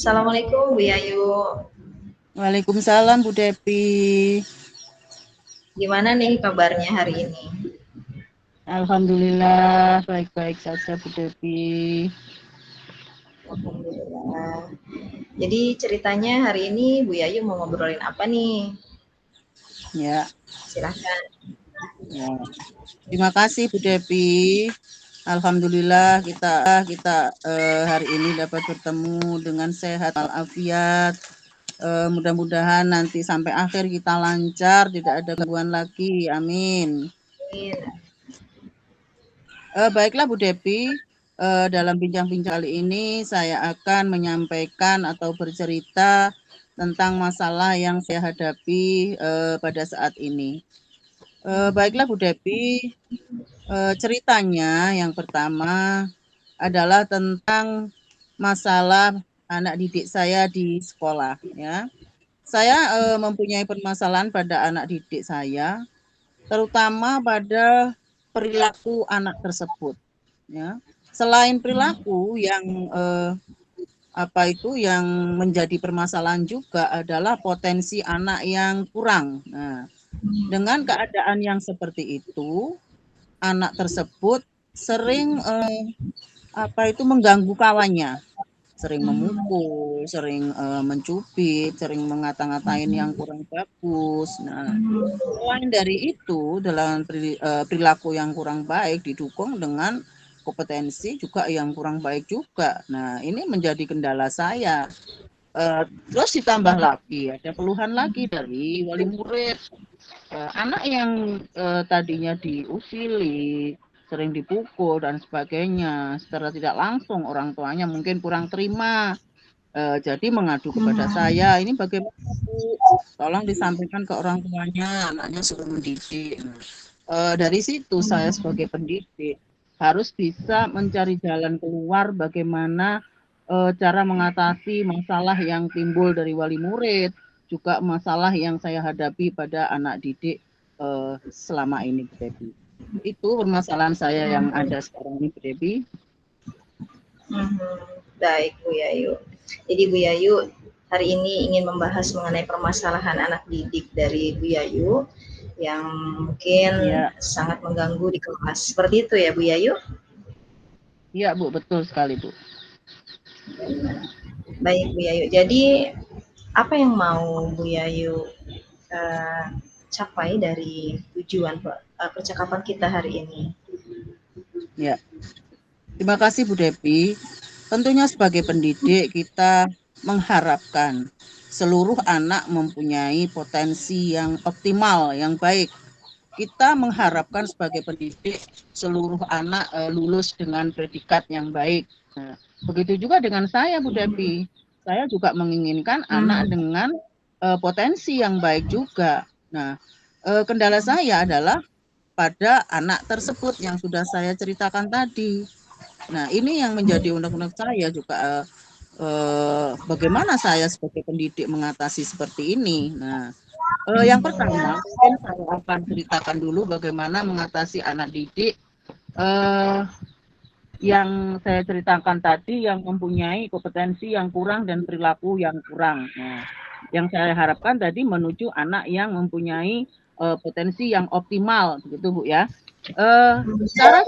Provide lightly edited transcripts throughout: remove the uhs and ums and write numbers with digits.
Assalamualaikum Bu Yayu. Waalaikumsalam Bu Depi. Gimana nih kabarnya hari ini? Alhamdulillah baik-baik saja Bu Depi. Alhamdulillah. Jadi ceritanya hari ini Bu Yayu mau ngobrolin apa nih? Ya, Silahkan. ya. Terima kasih Bu Depi. Alhamdulillah kita hari ini dapat bertemu dengan sehat walafiat. Mudah-mudahan nanti sampai akhir kita lancar, tidak ada gangguan lagi. Amin. Baiklah Bu Depi, dalam bincang-bincang kali ini saya akan menyampaikan atau bercerita tentang masalah yang saya hadapi pada saat ini. Baiklah Bu Depi, ceritanya yang pertama adalah tentang masalah anak didik saya di sekolah. Ya, saya mempunyai permasalahan pada anak didik saya, terutama pada perilaku anak tersebut. Ya, selain perilaku yang yang menjadi permasalahan juga adalah potensi anak yang kurang. Nah, dengan keadaan yang seperti itu, anak tersebut sering mengganggu kawannya, sering memukul, sering mencubit, sering ngata-ngatain yang kurang bagus. Nah, selain dari itu, dalam perilaku yang kurang baik didukung dengan kompetensi juga yang kurang baik juga. Nah, ini menjadi kendala saya. Terus ditambah lagi, ada keluhan lagi dari wali murid. Anak yang tadinya diusili, sering dipukul dan sebagainya, secara tidak langsung orang tuanya mungkin kurang terima. Jadi mengadu kepada saya, ini bagaimana Bu? Tolong disampaikan ke orang tuanya, anaknya suruh mendidik. Dari situ saya sebagai pendidik harus bisa mencari jalan keluar bagaimana cara mengatasi masalah yang timbul dari wali murid, juga masalah yang saya hadapi pada anak didik selama ini, Bu Debi. Itu permasalahan saya yang ada sekarang ini, Bu Debi. Baik Bu Yayu. Jadi Bu Yayu hari ini ingin membahas mengenai permasalahan anak didik dari Bu Yayu yang mungkin sangat mengganggu di kelas. Seperti itu ya Bu Yayu? Iya Bu, betul sekali Bu. Baik Bu Yayu. Jadi apa yang mau Bu Yayu capai dari tujuan percakapan kita hari ini? Ya, terima kasih Bu Depi. Tentunya sebagai pendidik kita mengharapkan seluruh anak mempunyai potensi yang optimal, yang baik. Kita mengharapkan sebagai pendidik seluruh anak lulus dengan predikat yang baik. Nah, begitu juga dengan saya Bu Depi. Saya juga menginginkan anak dengan potensi yang baik juga. Nah, kendala saya adalah pada anak tersebut yang sudah saya ceritakan tadi. Nah, ini yang menjadi unek-unek saya juga bagaimana saya sebagai pendidik mengatasi seperti ini. Nah, yang pertama mungkin saya akan ceritakan dulu bagaimana mengatasi anak didik yang saya ceritakan tadi yang mempunyai kompetensi yang kurang dan perilaku yang kurang. Nah, yang saya harapkan tadi menuju anak yang mempunyai potensi yang optimal, begitu Bu ya. Cara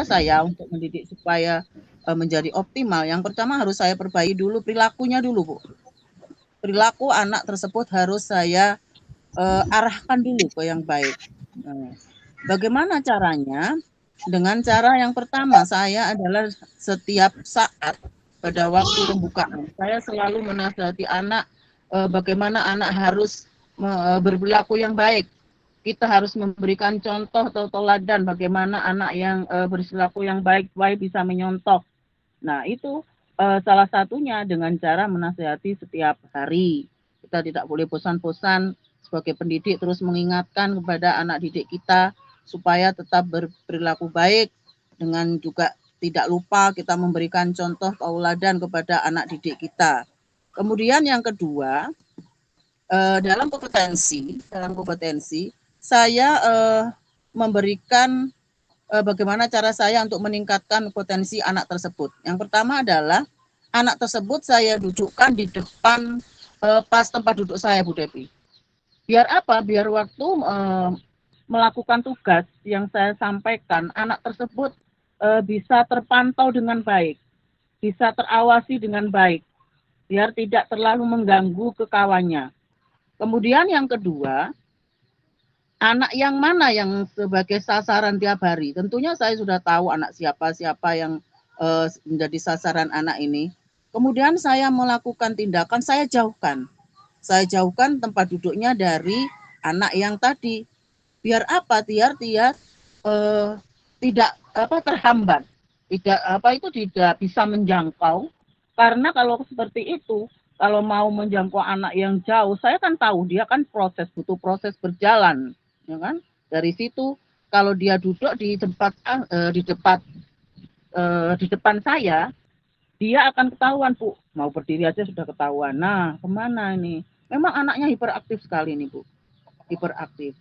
saya untuk mendidik supaya menjadi optimal, yang pertama harus saya perbaiki dulu perilakunya dulu Bu. Perilaku anak tersebut harus saya arahkan dulu ke yang baik. Nah, bagaimana caranya? Dengan cara yang pertama, saya adalah setiap saat pada waktu pembukaan, saya selalu menasihati anak bagaimana anak harus berperilaku yang baik. Kita harus memberikan contoh atau teladan bagaimana anak yang berperilaku yang baik bisa menyontoh. Nah, itu salah satunya dengan cara menasihati setiap hari. Kita tidak boleh bosan-bosan sebagai pendidik terus mengingatkan kepada anak didik kita supaya tetap berperilaku baik, dengan juga tidak lupa kita memberikan contoh tauladan kepada anak didik kita. Kemudian yang kedua, dalam kompetensi saya memberikan bagaimana cara saya untuk meningkatkan potensi anak tersebut. Yang pertama adalah anak tersebut saya dudukkan di depan pas tempat duduk saya, Bu Devi. Biar apa? Biar waktu melakukan tugas yang saya sampaikan, anak tersebut bisa terpantau dengan baik, bisa terawasi dengan baik, biar tidak terlalu mengganggu ke kawannya. Kemudian yang kedua, anak yang mana yang sebagai sasaran tiap hari? Tentunya saya sudah tahu anak siapa yang menjadi sasaran anak ini. Kemudian saya melakukan tindakan, saya jauhkan. Saya jauhkan tempat duduknya dari anak yang tadi. Biar apa? Biar dia tidak terhambat. Tidak bisa menjangkau. Karena kalau seperti itu, kalau mau menjangkau anak yang jauh, saya kan tahu dia kan butuh proses berjalan. Ya kan? Dari situ kalau dia duduk di depan saya, dia akan ketahuan, Bu. Mau berdiri aja sudah ketahuan. Nah, kemana ini? Memang anaknya hiperaktif sekali nih, Bu. Hiperaktif.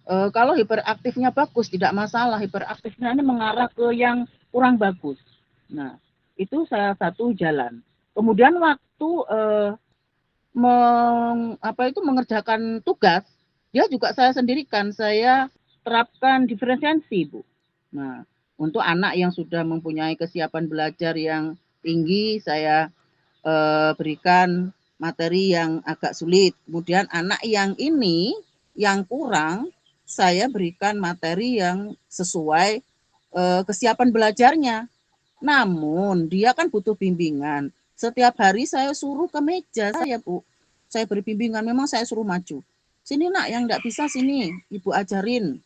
Kalau hiperaktifnya bagus tidak masalah. Hiperaktifnya ini mengarah ke yang kurang bagus. Nah, itu salah satu jalan. Kemudian waktu mengerjakan tugas, dia juga saya sendirikan, saya terapkan diferensiasi, Bu. Nah, untuk anak yang sudah mempunyai kesiapan belajar yang tinggi, saya berikan materi yang agak sulit. Kemudian anak yang ini, yang kurang, saya berikan materi yang sesuai kesiapan belajarnya. Namun, dia kan butuh bimbingan. Setiap hari saya suruh ke meja saya, Bu. Saya beri bimbingan, memang saya suruh maju. Sini nak, yang enggak bisa sini, Ibu ajarin.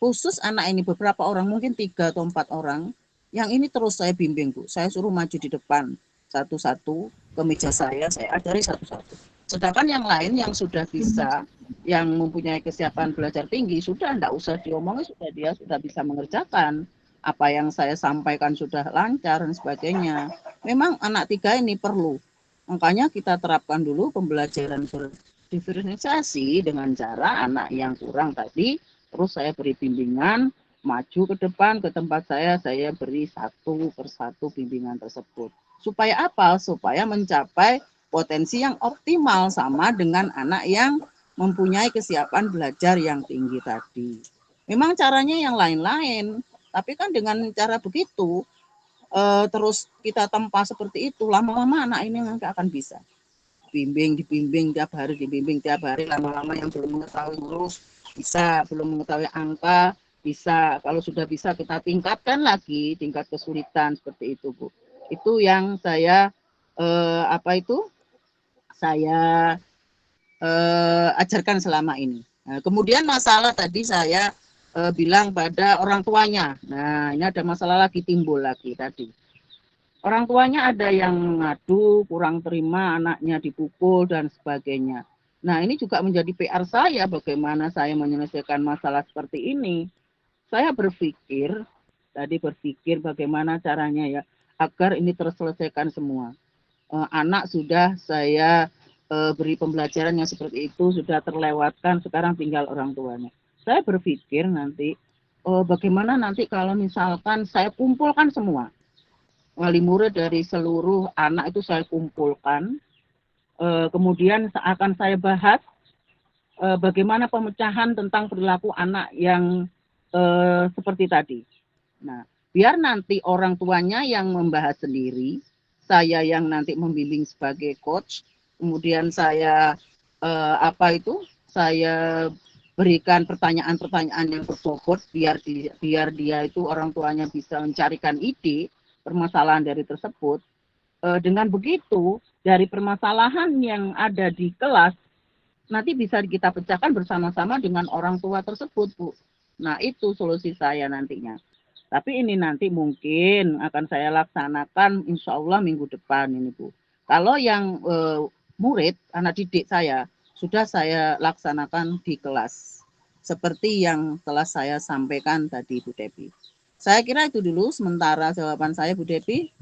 Khusus anak ini beberapa orang, mungkin 3 atau 4 orang, yang ini terus saya bimbing, Bu. Saya suruh maju di depan satu-satu ke meja saya ajari satu-satu. Sedangkan yang lain yang sudah bisa, yang mempunyai kesiapan belajar tinggi, sudah enggak usah diomongin, dia sudah bisa mengerjakan. Apa yang saya sampaikan sudah lancar dan sebagainya. Memang anak 3 ini perlu. Makanya kita terapkan dulu pembelajaran berdiferensiasi dengan cara anak yang kurang tadi, terus saya beri bimbingan, maju ke depan ke tempat saya beri satu persatu bimbingan tersebut. Supaya apa? Supaya mencapai potensi yang optimal sama dengan anak yang mempunyai kesiapan belajar yang tinggi tadi. Memang caranya yang lain-lain, tapi kan dengan cara begitu, terus kita tempa seperti itu, lama-lama anak ini nggak akan bisa. Dibimbing tiap hari, lama-lama yang belum mengetahui huruf, bisa, belum mengetahui angka, bisa. Kalau sudah bisa kita tingkatkan lagi, tingkat kesulitan seperti itu, Bu. Itu yang saya, saya ajarkan selama ini. Nah, kemudian masalah tadi saya bilang pada orang tuanya. Nah, ini ada masalah lagi timbul lagi tadi. Orang tuanya ada yang ngadu, kurang terima anaknya dipukul dan sebagainya. Nah, ini juga menjadi PR saya bagaimana saya menyelesaikan masalah seperti ini. Saya berpikir bagaimana caranya ya agar ini terselesaikan semua. Anak sudah saya beri pembelajaran yang seperti itu, sudah terlewatkan, sekarang tinggal orang tuanya. Saya berpikir nanti, bagaimana nanti kalau misalkan saya kumpulkan semua, wali murid dari seluruh anak itu saya kumpulkan, kemudian akan saya bahas bagaimana pemecahan tentang perilaku anak yang seperti tadi. Nah, biar nanti orang tuanya yang membahas sendiri, saya yang nanti membimbing sebagai coach, kemudian saya saya berikan pertanyaan-pertanyaan yang berbobot biar dia itu orang tuanya bisa mencarikan ide permasalahan dari tersebut. Dengan begitu, dari permasalahan yang ada di kelas nanti bisa kita pecahkan bersama-sama dengan orang tua tersebut, Bu. Nah, itu solusi saya nantinya. Tapi ini nanti mungkin akan saya laksanakan insya Allah minggu depan ini, Bu. Kalau yang murid, anak didik saya, sudah saya laksanakan di kelas. Seperti yang telah saya sampaikan tadi, Bu Devi. Saya kira itu dulu sementara jawaban saya, Bu Devi.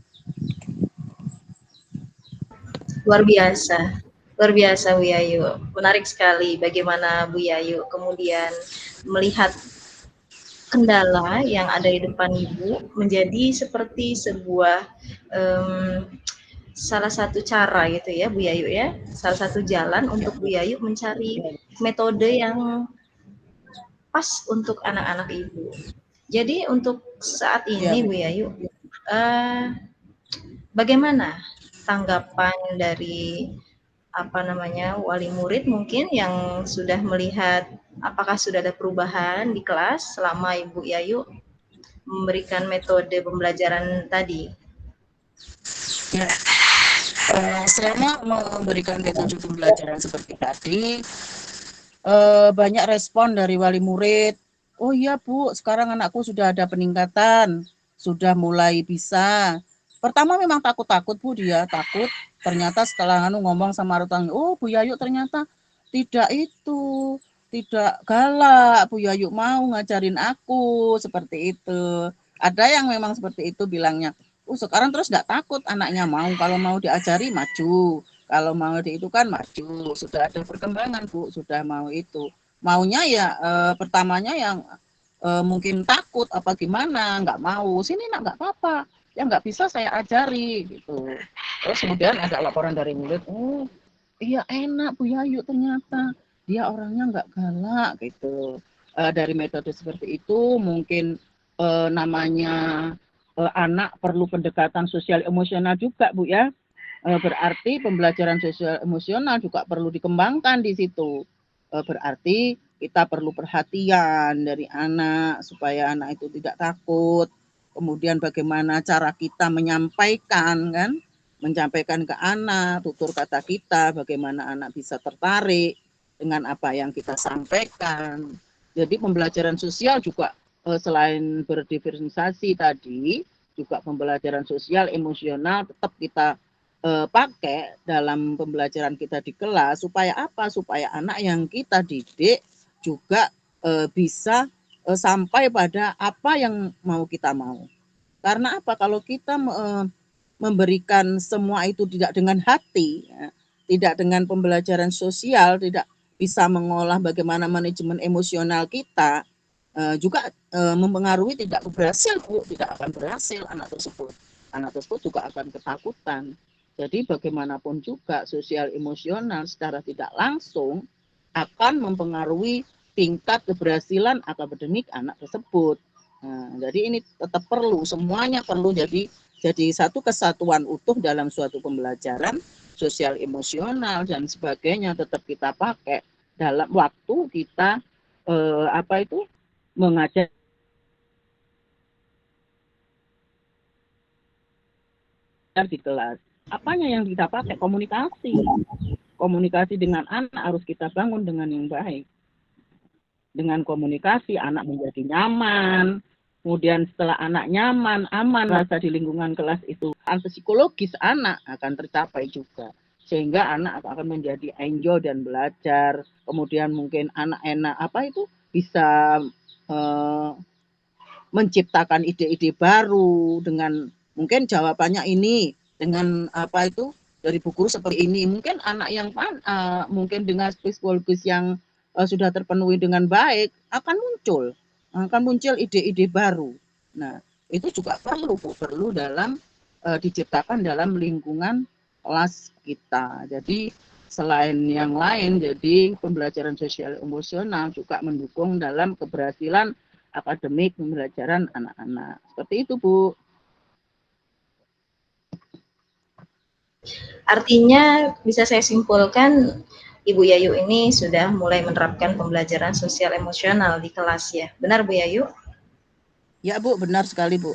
Luar biasa Bu Yayu. Menarik sekali bagaimana Bu Yayu kemudian melihat kendala yang ada di depan Ibu menjadi seperti sebuah salah satu cara gitu ya Bu Yayu ya, salah satu jalan untuk Bu Yayu mencari metode yang pas untuk anak-anak ibu. Jadi untuk saat ini Bu Yayu, bagaimana tanggapan dari apa namanya wali murid mungkin yang sudah melihat apakah sudah ada perubahan di kelas selama Ibu Yayu memberikan metode pembelajaran tadi? Ya, selama memberikan metode pembelajaran seperti tadi, banyak respon dari wali murid. Oh iya Bu, sekarang anakku sudah ada peningkatan, sudah mulai bisa. Pertama memang takut-takut Bu, dia takut. Ternyata setelah ngomong sama orang, oh Bu Yayu ternyata tidak itu, tidak galak. Bu Yayu mau ngajarin aku seperti itu. Ada yang memang seperti itu bilangnya. Sekarang terus nggak takut anaknya mau, kalau mau diajari maju, kalau mau di itu kan maju, sudah ada perkembangan Bu, sudah mau itu. Maunya ya pertamanya yang mungkin takut apa gimana, nggak mau, sini nak nggak apa-apa, ya nggak bisa saya ajari gitu. Terus kemudian ada laporan dari murid, oh iya enak Bu Yayu ternyata, dia orangnya nggak galak gitu. Dari metode seperti itu mungkin namanya anak perlu pendekatan sosial emosional juga Bu ya. Berarti pembelajaran sosial emosional juga perlu dikembangkan di situ. Berarti kita perlu perhatian dari anak supaya anak itu tidak takut. Kemudian bagaimana cara kita menyampaikan kan, menyampaikan ke anak tutur kata kita, bagaimana anak bisa tertarik dengan apa yang kita sampaikan. Jadi pembelajaran sosial juga selain berdiferensiasi tadi, juga pembelajaran sosial emosional tetap kita pakai dalam pembelajaran kita di kelas supaya apa? Supaya anak yang kita didik juga bisa sampai pada apa yang mau kita mau. Karena apa? Kalau kita memberikan semua itu tidak dengan hati, ya, tidak dengan pembelajaran sosial, tidak bisa mengolah bagaimana manajemen emosional kita, juga mempengaruhi tidak berhasil Bu, tidak akan berhasil anak tersebut. Anak tersebut juga akan ketakutan. Jadi bagaimanapun juga sosial emosional secara tidak langsung akan mempengaruhi tingkat keberhasilan akademik anak tersebut. Nah, jadi ini tetap perlu, semuanya perlu jadi satu kesatuan utuh dalam suatu pembelajaran sosial emosional dan sebagainya tetap kita pakai dalam waktu kita mengajar di kelas. Apanya yang kita pakai? Komunikasi. Komunikasi dengan anak harus kita bangun dengan yang baik. Dengan komunikasi anak menjadi nyaman. Kemudian setelah anak nyaman, aman, rasa di lingkungan kelas itu, psikologis anak akan tercapai juga. Sehingga anak akan menjadi enjoy dan belajar. Kemudian mungkin anak enak bisa menciptakan ide-ide baru dengan mungkin jawabannya ini dengan dari buku seperti ini, mungkin anak yang mungkin dengan psikologis yang sudah terpenuhi dengan baik akan muncul ide-ide baru. Nah, itu juga perlu dalam diciptakan dalam lingkungan kelas kita. Jadi selain yang lain, jadi pembelajaran sosial emosional juga mendukung dalam keberhasilan akademik pembelajaran anak-anak. Seperti itu, Bu. Artinya bisa saya simpulkan Ibu Yayu ini sudah mulai menerapkan pembelajaran sosial emosional di kelas ya. Benar Bu Yayu? Ya Bu, benar sekali Bu.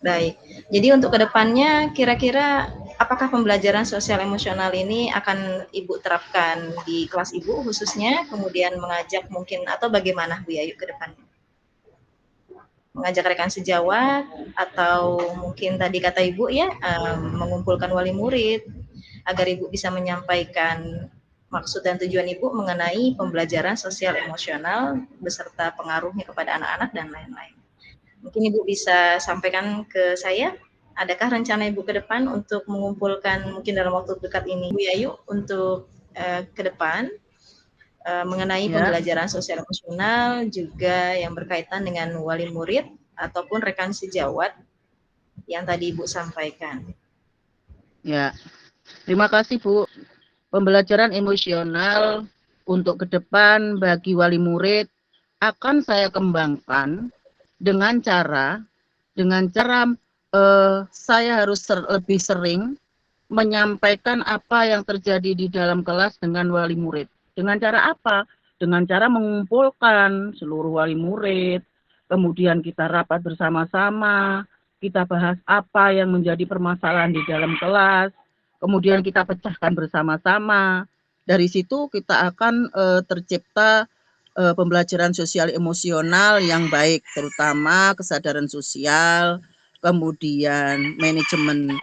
Baik, jadi untuk kedepannya kira-kira apakah pembelajaran sosial emosional ini akan Ibu terapkan di kelas Ibu khususnya, kemudian mengajak mungkin atau bagaimana Bu Yayu ke depannya? Mengajak rekan sejawat atau mungkin tadi kata Ibu ya, mengumpulkan wali murid agar Ibu bisa menyampaikan maksud dan tujuan Ibu mengenai pembelajaran sosial emosional beserta pengaruhnya kepada anak-anak dan lain-lain. Mungkin Ibu bisa sampaikan ke saya, adakah rencana Ibu ke depan untuk mengumpulkan mungkin dalam waktu dekat ini Bu Yayu untuk ke depan mengenai pembelajaran sosial emosional juga yang berkaitan dengan wali murid ataupun rekan sejawat yang tadi Ibu sampaikan. Ya, terima kasih Bu. Pembelajaran emosional untuk ke depan bagi wali murid akan saya kembangkan dengan cara saya harus lebih sering menyampaikan apa yang terjadi di dalam kelas dengan wali murid. Dengan cara apa? Dengan cara mengumpulkan seluruh wali murid, kemudian kita rapat bersama-sama, kita bahas apa yang menjadi permasalahan di dalam kelas, kemudian kita pecahkan bersama-sama. Dari situ kita akan tercipta pembelajaran sosial emosional yang baik, terutama kesadaran sosial, kemudian manajemen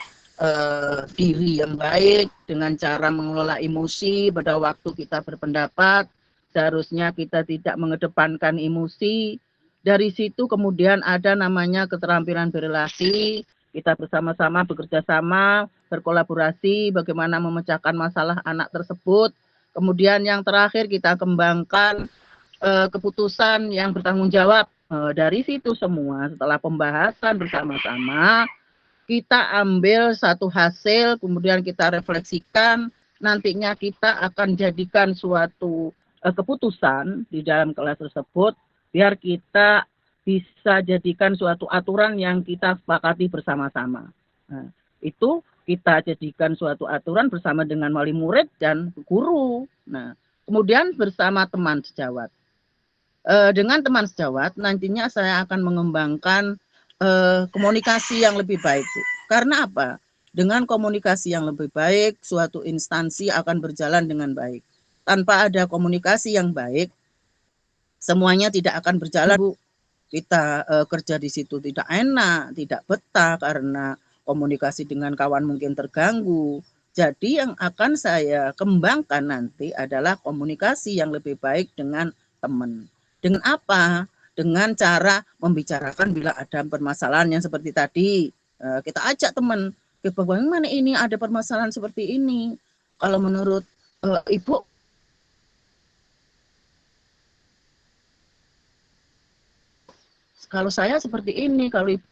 diri yang baik dengan cara mengelola emosi pada waktu kita berpendapat. Seharusnya kita tidak mengedepankan emosi. Dari situ kemudian ada namanya keterampilan berelasi. Kita bersama-sama bekerja sama, berkolaborasi, bagaimana memecahkan masalah anak tersebut. Kemudian yang terakhir kita kembangkan keputusan yang bertanggung jawab. Dari situ semua setelah pembahasan bersama-sama kita ambil satu hasil, kemudian kita refleksikan, nantinya kita akan jadikan suatu keputusan di dalam kelas tersebut, biar kita bisa jadikan suatu aturan yang kita sepakati bersama-sama. Nah, itu kita jadikan suatu aturan bersama dengan wali murid dan guru. Nah, kemudian bersama teman sejawat. Dengan teman sejawat, nantinya saya akan mengembangkan komunikasi yang lebih baik, Bu. Karena apa? Dengan komunikasi yang lebih baik, suatu instansi akan berjalan dengan baik. Tanpa ada komunikasi yang baik, semuanya tidak akan berjalan, Bu. Kita kerja di situ tidak enak, tidak betah karena komunikasi dengan kawan mungkin terganggu. Jadi yang akan saya kembangkan nanti adalah komunikasi yang lebih baik dengan teman. Dengan apa? Dengan cara membicarakan bila ada permasalahan yang seperti tadi. Kita ajak teman, bagaimana ini ada permasalahan seperti ini. Kalau menurut Ibu, kalau saya seperti ini, kalau Ibu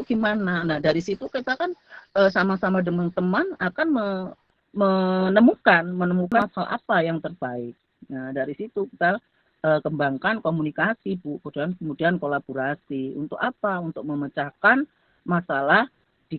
gimana? Nah, dari situ kita kan sama-sama dengan teman akan menemukan hal apa yang terbaik. Nah, dari situ kita kembangkan komunikasi, Bu, kemudian kolaborasi. Untuk apa? Untuk memecahkan masalah di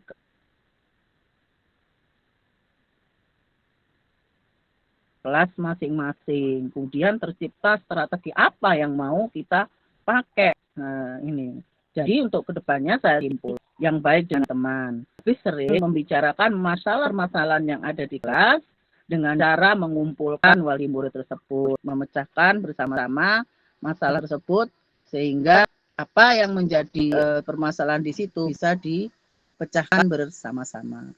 kelas masing-masing. Kemudian tercipta strategi apa yang mau kita pakai. Nah, ini. Jadi untuk kedepannya saya simpul yang baik dengan teman. Lebih sering membicarakan masalah-masalahan yang ada di kelas dengan cara mengumpulkan wali murid tersebut, memecahkan bersama-sama masalah tersebut sehingga apa yang menjadi permasalahan di situ bisa dipecahkan bersama-sama.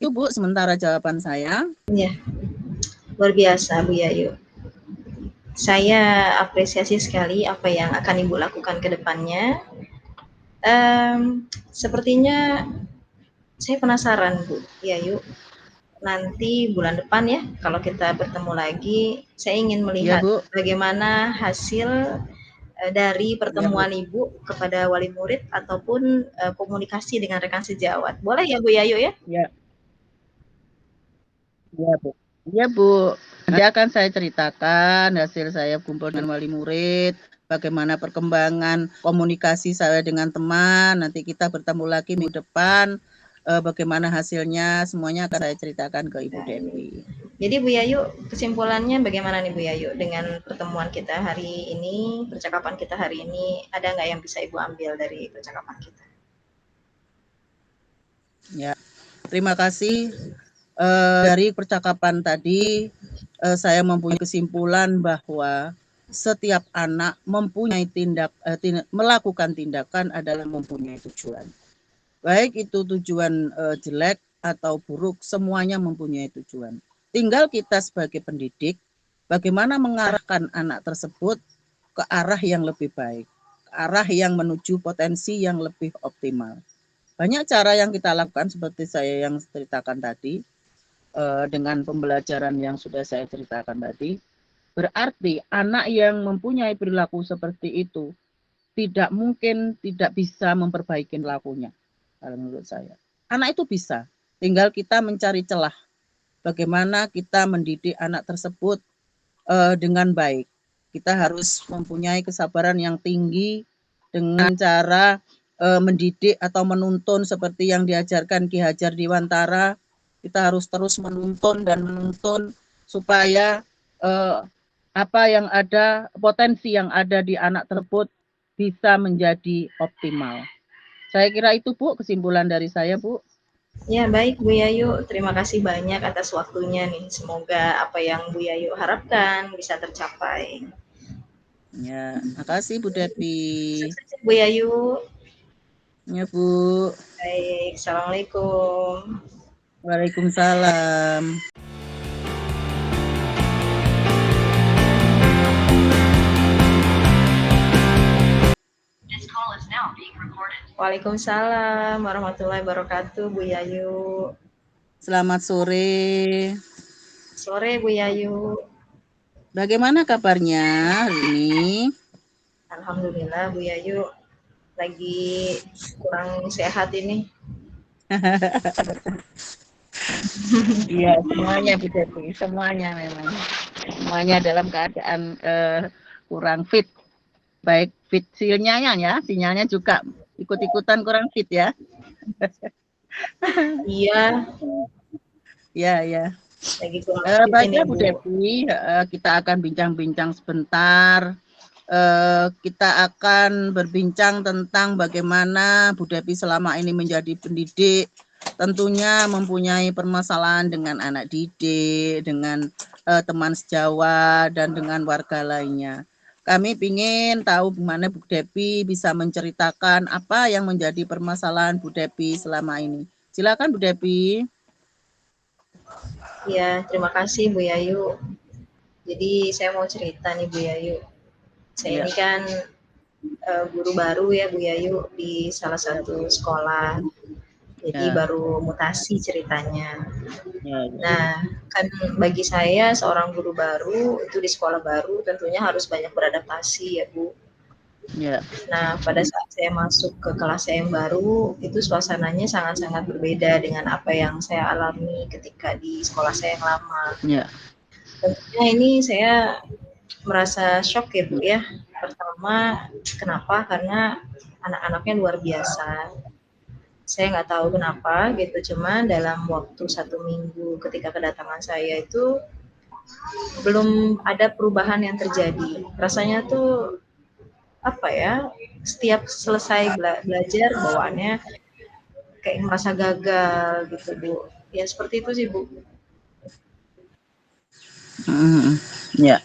Itu Bu, sementara jawaban saya. Ya, luar biasa Bu Yayu. Saya apresiasi sekali apa yang akan Ibu lakukan ke depannya. Sepertinya saya penasaran Bu Yayu, nanti bulan depan ya kalau kita bertemu lagi, saya ingin melihat Bu, bagaimana hasil dari pertemuan Ibu kepada wali murid ataupun komunikasi dengan rekan sejawat. Boleh ya Bu Yayu ya? Ya. Iya, Bu. Iya, Bu. Nanti akan saya ceritakan hasil saya kumpul dengan wali murid, bagaimana perkembangan komunikasi saya dengan teman. Nanti kita bertemu lagi minggu depan. Bagaimana hasilnya, semuanya akan saya ceritakan ke Ibu Devi. Jadi Bu Yayu, kesimpulannya bagaimana nih Bu Yayu dengan pertemuan kita hari ini, percakapan kita hari ini, ada nggak yang bisa Ibu ambil dari percakapan kita? Ya, terima kasih. Dari percakapan tadi, saya mempunyai kesimpulan bahwa setiap anak mempunyai melakukan tindakan adalah mempunyai tujuan. Baik itu tujuan jelek atau buruk, semuanya mempunyai tujuan. Tinggal kita sebagai pendidik, bagaimana mengarahkan anak tersebut ke arah yang lebih baik, ke arah yang menuju potensi yang lebih optimal. Banyak cara yang kita lakukan seperti saya yang ceritakan tadi, dengan pembelajaran yang sudah saya ceritakan tadi. Berarti anak yang mempunyai perilaku seperti itu tidak mungkin tidak bisa memperbaiki lakunya. Kalau menurut saya, anak itu bisa, tinggal kita mencari celah bagaimana kita mendidik anak tersebut dengan baik. Kita harus mempunyai kesabaran yang tinggi dengan cara mendidik atau menuntun seperti yang diajarkan Ki Hajar Dewantara. Kita harus terus menuntun dan menuntun supaya apa yang ada, potensi yang ada di anak tersebut bisa menjadi optimal. Saya kira itu Bu, kesimpulan dari saya Bu. Ya baik Bu Yayu, terima kasih banyak atas waktunya nih. Semoga apa yang Bu Yayu harapkan bisa tercapai. Ya, makasih Bu Depi. Sukses Bu Yayu. Ya Bu. Baik, Assalamualaikum. Waalaikumsalam. Waalaikumsalam warahmatullahi wabarakatuh Bu Yayu. Selamat sore. Sore Bu Yayu. Bagaimana kabarnya hari ini? Alhamdulillah Bu Yayu lagi kurang sehat ini. Iya, semuanya Bu Devi, semuanya memang. Semuanya dalam keadaan kurang fit. Baik fit sinyalnya juga ikut-ikutan kurang fit ya. Iya. Ya. Lagi kurang fit baiknya ini Bu Devi, kita akan bincang-bincang sebentar. Kita akan berbincang tentang bagaimana Bu Devi selama ini menjadi pendidik, tentunya mempunyai permasalahan dengan anak didik, dengan teman sejawat, dan dengan warga lainnya. Kami ingin tahu bagaimana Bu Devi bisa menceritakan apa yang menjadi permasalahan Bu Devi selama ini. Silakan Bu Devi. Ya, terima kasih Bu Yayu. Jadi saya mau cerita nih Bu Yayu. Saya ini kan guru baru ya Bu Yayu di salah satu sekolah. Jadi baru mutasi ceritanya. Nah, kan bagi saya seorang guru baru itu di sekolah baru tentunya harus banyak beradaptasi ya Bu. Nah, pada saat saya masuk ke kelas saya yang baru, itu suasananya sangat-sangat berbeda dengan apa yang saya alami ketika di sekolah saya yang lama. Tentunya ini saya merasa shock ya Bu ya. Pertama, kenapa? Karena anak-anaknya luar biasa. Saya nggak tahu kenapa gitu, cuman dalam waktu 1 minggu ketika kedatangan saya itu belum ada perubahan yang terjadi. Rasanya tuh apa ya, setiap selesai belajar bawaannya kayak merasa gagal gitu Bu. Ya seperti itu sih Bu. Ya.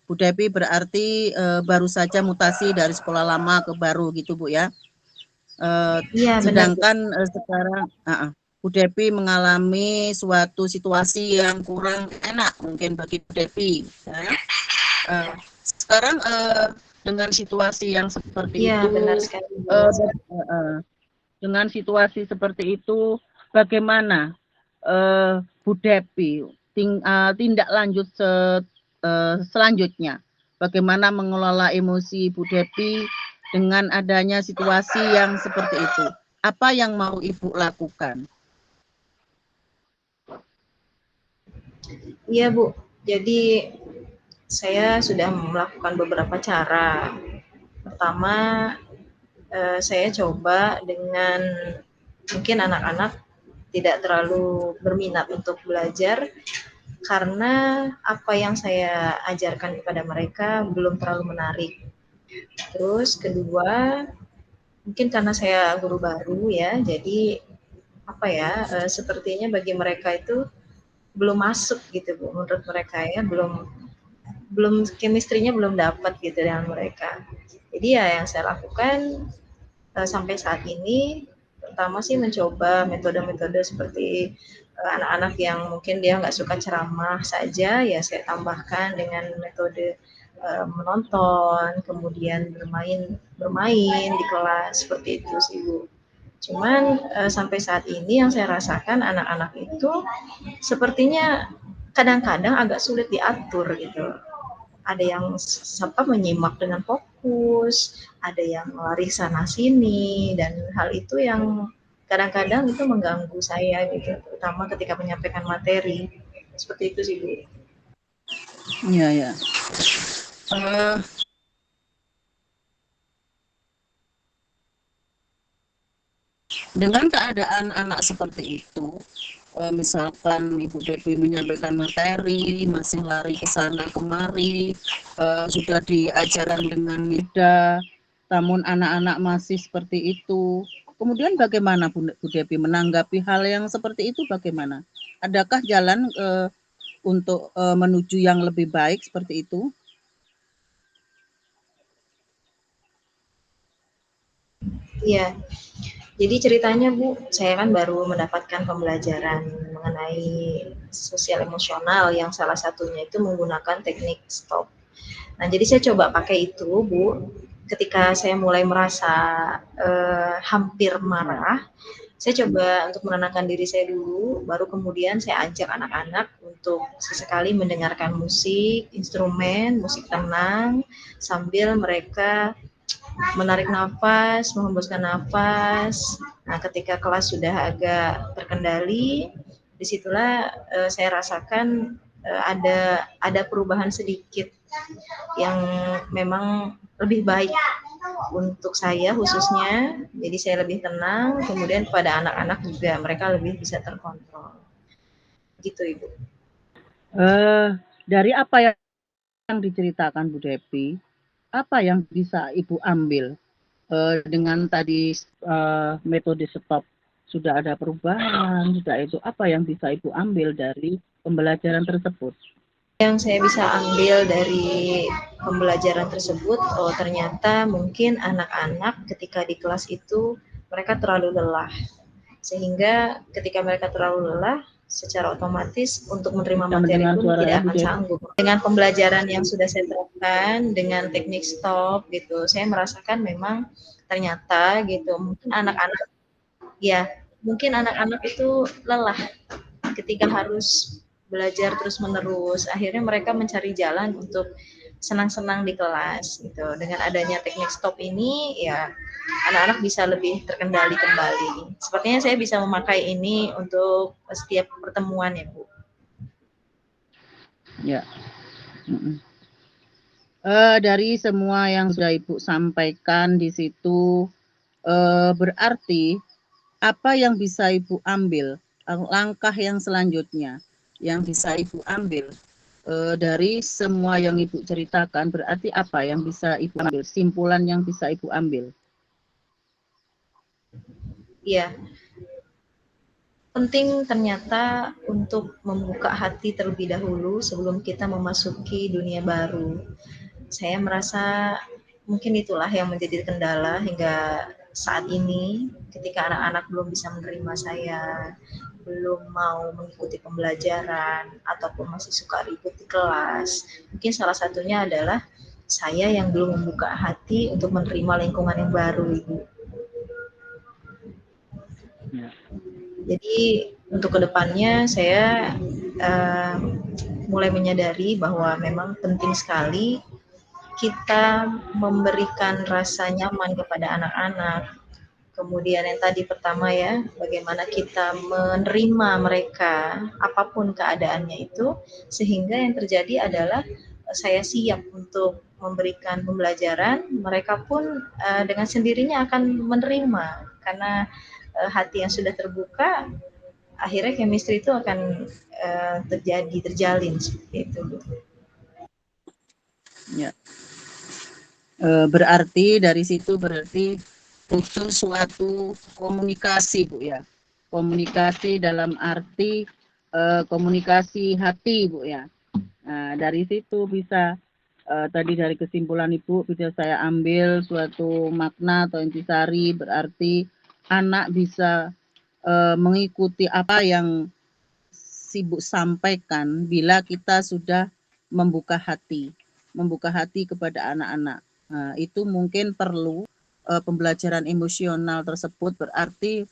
Bu Devi berarti baru saja mutasi dari sekolah lama ke baru gitu Bu ya. Iya, sedangkan sekarang Bu Devi mengalami suatu situasi yang kurang enak mungkin bagi Bu Devi. Ya. Sekarang dengan situasi yang seperti itu, benar sekali. dengan situasi seperti itu, bagaimana Bu Devi tindak lanjut selanjutnya? Bagaimana mengelola emosi Bu Devi dengan adanya situasi yang seperti itu? Apa yang mau Ibu lakukan? Iya Bu, jadi saya sudah melakukan beberapa cara. Pertama, saya coba dengan mungkin anak-anak tidak terlalu berminat untuk belajar karena apa yang saya ajarkan kepada mereka belum terlalu menarik. Terus kedua, mungkin karena saya guru baru ya, jadi apa ya, sepertinya bagi mereka itu belum masuk gitu Bu, menurut mereka ya, belum chemistry-nya belum dapat gitu dengan mereka. Jadi ya yang saya lakukan sampai saat ini, pertama sih mencoba metode-metode seperti anak-anak yang mungkin dia nggak suka ceramah saja, ya saya tambahkan dengan metode menonton, kemudian bermain di kelas, seperti itu sih Bu. Cuman sampai saat ini yang saya rasakan anak-anak itu sepertinya kadang-kadang agak sulit diatur gitu. ada yang menyimak dengan fokus, ada yang lari sana sini, dan hal itu yang kadang-kadang itu mengganggu saya gitu, terutama ketika menyampaikan materi. Seperti itu sih, Bu. Iya, ya. Dengan keadaan anak seperti itu, misalkan Ibu Devi menyampaikan materi, masih lari ke sana kemari, sudah diajarkan dengan mudah, namun anak-anak masih seperti itu. Kemudian bagaimana Bu Devi menanggapi hal yang seperti itu bagaimana? Adakah jalan untuk menuju yang lebih baik seperti itu? Iya. Jadi ceritanya Bu, saya kan baru mendapatkan pembelajaran mengenai sosial emosional yang salah satunya itu menggunakan teknik stop. Nah, jadi saya coba pakai itu, Bu. Ketika saya mulai merasa hampir marah, saya coba untuk menenangkan diri saya dulu, baru kemudian saya ajak anak-anak untuk sesekali mendengarkan musik, instrumen, musik tenang, sambil mereka menarik nafas, menghembuskan nafas. Nah, ketika kelas sudah agak terkendali, disitulah saya rasakan ada perubahan sedikit yang memang lebih baik untuk saya khususnya. Jadi saya lebih tenang, kemudian pada anak-anak juga mereka lebih bisa terkontrol. Gitu, Ibu. Dari apa yang diceritakan Bu Devi, apa yang bisa Ibu ambil dengan tadi metode stop? Sudah ada perubahan, sudah itu apa yang bisa Ibu ambil dari pembelajaran tersebut? Yang saya bisa ambil dari pembelajaran tersebut, oh ternyata mungkin anak-anak ketika di kelas itu mereka terlalu lelah. Sehingga ketika mereka terlalu lelah, secara otomatis untuk menerima materi pun tidak akan sanggup. Dengan pembelajaran yang sudah saya terapkan, dengan teknik stop gitu, saya merasakan memang ternyata gitu, mungkin anak-anak itu lelah ketika harus belajar terus-menerus. Akhirnya mereka mencari jalan untuk senang-senang di kelas gitu. Dengan adanya teknik stop ini, ya anak-anak bisa lebih terkendali kembali. Sepertinya saya bisa memakai ini untuk setiap pertemuan ya, Bu. Ya. Dari semua yang sudah Ibu sampaikan di situ, berarti apa yang bisa Ibu ambil, langkah yang selanjutnya yang bisa Ibu ambil dari semua yang Ibu ceritakan, berarti apa yang bisa Ibu ambil, simpulan yang bisa Ibu ambil? Iya, penting ternyata untuk membuka hati terlebih dahulu sebelum kita memasuki dunia baru. Saya merasa mungkin itulah yang menjadi kendala hingga saat ini ketika anak-anak belum bisa menerima saya, belum mau mengikuti pembelajaran, ataupun masih suka ribut di kelas. Mungkin salah satunya adalah saya yang belum membuka hati untuk menerima lingkungan yang baru, Ibu. Ya. Jadi untuk kedepannya saya mulai menyadari bahwa memang penting sekali kita memberikan rasa nyaman kepada anak-anak. Kemudian yang tadi pertama ya, bagaimana kita menerima mereka apapun keadaannya itu, sehingga yang terjadi adalah saya siap untuk memberikan pembelajaran, mereka pun dengan sendirinya akan menerima karena hati yang sudah terbuka, akhirnya chemistry itu akan terjalin seperti itu. Ya. Berarti dari situ berarti butuh suatu komunikasi, Bu ya. Komunikasi dalam arti komunikasi hati, Bu ya. Nah, dari situ bisa tadi dari kesimpulan Ibu bisa saya ambil suatu makna atau intisari, berarti anak bisa mengikuti apa yang Ibu sampaikan bila kita sudah membuka hati kepada anak-anak. Nah, itu mungkin perlu pembelajaran emosional tersebut berarti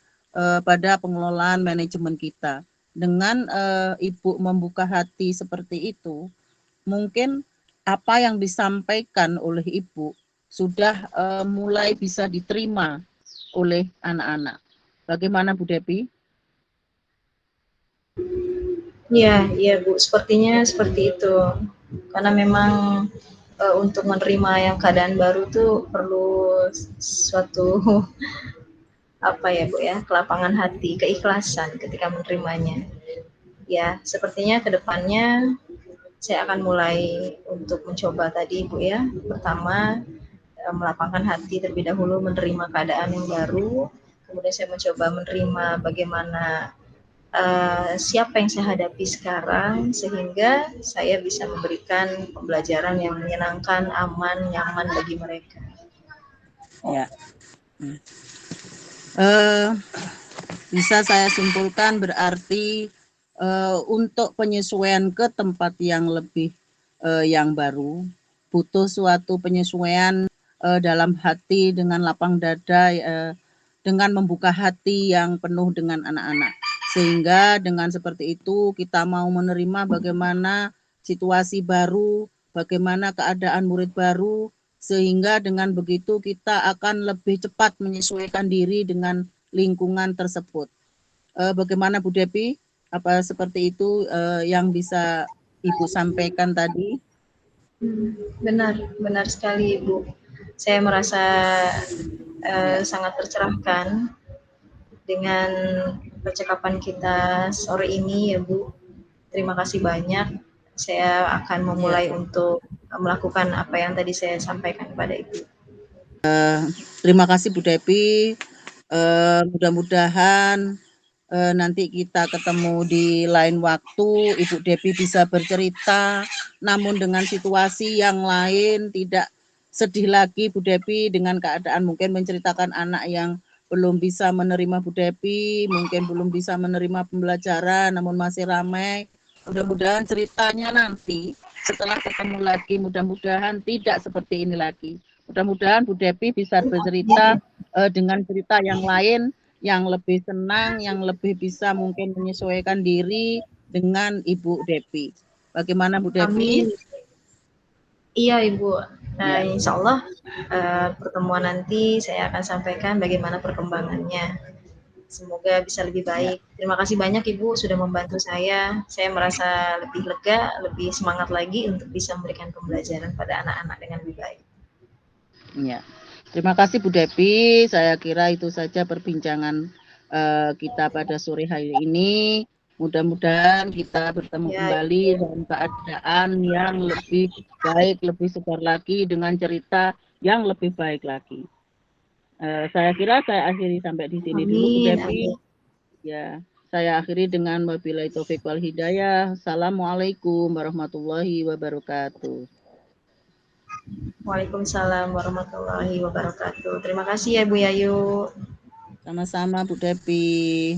pada pengelolaan manajemen kita. Dengan Ibu membuka hati seperti itu, mungkin apa yang disampaikan oleh Ibu sudah mulai bisa diterima oleh anak-anak. Bagaimana Bu Depi? Iya, iya Bu, sepertinya seperti itu. Karena memang untuk menerima yang keadaan baru tuh perlu suatu apa ya Bu ya, kelapangan hati, keikhlasan ketika menerimanya. Ya, sepertinya ke depannya saya akan mulai untuk mencoba tadi Bu ya. Pertama, melapangkan hati terlebih dahulu menerima keadaan yang baru, kemudian saya mencoba menerima bagaimana siapa yang saya hadapi sekarang sehingga saya bisa memberikan pembelajaran yang menyenangkan, aman, nyaman bagi mereka. Ya. Bisa saya simpulkan berarti untuk penyesuaian ke tempat yang lebih yang baru butuh suatu penyesuaian dalam hati dengan lapang dada, dengan membuka hati yang penuh dengan anak-anak. Sehingga dengan seperti itu kita mau menerima bagaimana situasi baru, bagaimana keadaan murid baru, sehingga dengan begitu kita akan lebih cepat menyesuaikan diri dengan lingkungan tersebut. Bagaimana Bu Depi? Apa seperti itu yang bisa Ibu sampaikan tadi? Benar, benar sekali Ibu. Saya merasa sangat tercerahkan dengan percakapan kita sore ini ya Bu. Terima kasih banyak. Saya akan memulai untuk melakukan apa yang tadi saya sampaikan kepada Ibu. Terima kasih Bu Depi. Mudah-mudahan nanti kita ketemu di lain waktu, Ibu Depi bisa bercerita, namun dengan situasi yang lain, tidak sedih lagi Bu Depi dengan keadaan mungkin menceritakan anak yang belum bisa menerima Bu Depi, mungkin belum bisa menerima pembelajaran, namun masih ramai. Mudah-mudahan ceritanya nanti setelah ketemu lagi, mudah-mudahan tidak seperti ini lagi. Mudah-mudahan Bu Depi bisa bercerita dengan cerita yang lain, yang lebih senang, yang lebih bisa mungkin menyesuaikan diri dengan Ibu Depi. Bagaimana Bu Depi? Amin. Iya Ibu, insya Allah pertemuan nanti saya akan sampaikan bagaimana perkembangannya. Semoga bisa lebih baik. Terima kasih banyak Ibu sudah membantu saya. Saya merasa lebih lega, lebih semangat lagi untuk bisa memberikan pembelajaran pada anak-anak dengan lebih baik. Ya. Terima kasih Bu Depi. Saya kira itu saja perbincangan kita pada sore hari ini. Mudah-mudahan kita bertemu kembali dalam keadaan yang lebih baik, lebih segar lagi dengan cerita yang lebih baik lagi. Saya kira saya akhiri sampai di sini dulu Bu Depi. Ya, saya akhiri dengan wabillahi taufiq wal hidayah. Assalamualaikum warahmatullahi wabarakatuh. Waalaikumsalam warahmatullahi wabarakatuh. Terima kasih ya Bu Yayu. Sama-sama Bu Depi.